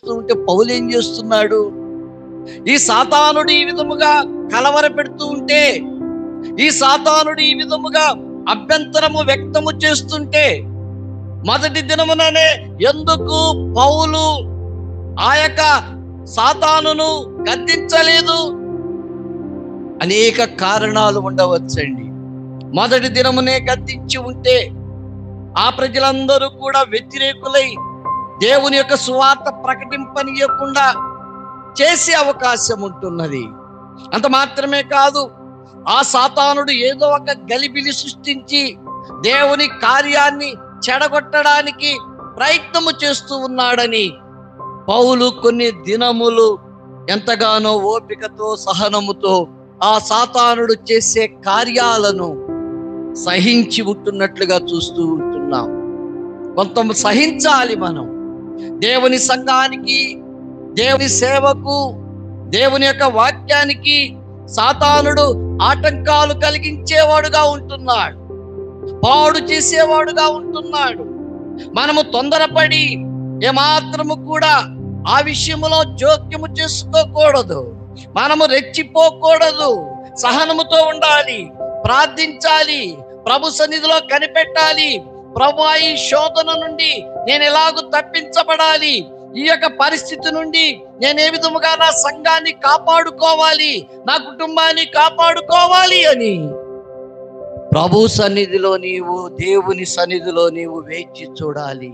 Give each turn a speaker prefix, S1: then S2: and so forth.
S1: ఉంటే పౌలు ఏం చేస్తున్నాడు? ఈ సాతానుడు ఈ విధముగా కలవర పెడుతూ ఉంటే, ఈ సాతానుడు ఈ విధముగా అభ్యంతరము వ్యక్తము చేస్తుంటే, మొదటి దినముననే ఎందుకు పౌలు ఆ యొక్క సాతానును గద్దించలేదు? అనేక కారణాలు ఉండవచ్చండి. మొదటి దినమునే గద్దించి ఉంటే ఆ ప్రజలందరూ కూడా వ్యతిరేకులై దేవుని యొక్క సువార్త ప్రకటింపనీయకుండా చేసే అవకాశం ఉంటున్నది. అంత మాత్రమే కాదు, ఆ సాతానుడు ఏదో ఒక గలిబిలి సృష్టించి దేవుని కార్యాన్ని చెడగొట్టడానికి ప్రయత్నము చేస్తూ ఉన్నాడని పౌలు కొన్ని దినములు ఎంతగానో ఓపికతో సహనముతో ఆ సాతానుడు చేసే కార్యాలను సహించి ఉంటున్నట్లుగా చూస్తూ ఉంటున్నాం. కొంత సహించాలి మనం. దేవుని సంఘానికి, దేవుని సేవకు, దేవుని యొక్క వాక్యానికి సాతానుడు ఆటంకాలు కలిగించేవాడుగా ఉంటున్నాడు, పాడు చేసేవాడుగా ఉంటున్నాడు. మనము తొందరపడి ఏమాత్రము కూడా ఆ విషయములో జోక్యము చేసుకోకూడదు. మనము రెచ్చిపోకూడదు. సహనముతో ఉండాలి, ప్రార్థించాలి, ప్రభు సన్నిధిలో కనిపెట్టాలి. ప్రభు, ఈ శోధన నుండి నేను ఎలాగూ తప్పించబడాలి, ఈ యొక్క పరిస్థితి నుండి నేను ఏ విధముగా నా సంఘాన్ని కాపాడుకోవాలి, నా కుటుంబాన్ని కాపాడుకోవాలి అని ప్రభు సన్నిధిలో నీవు, దేవుని సన్నిధిలో నీవు వేచి చూడాలి.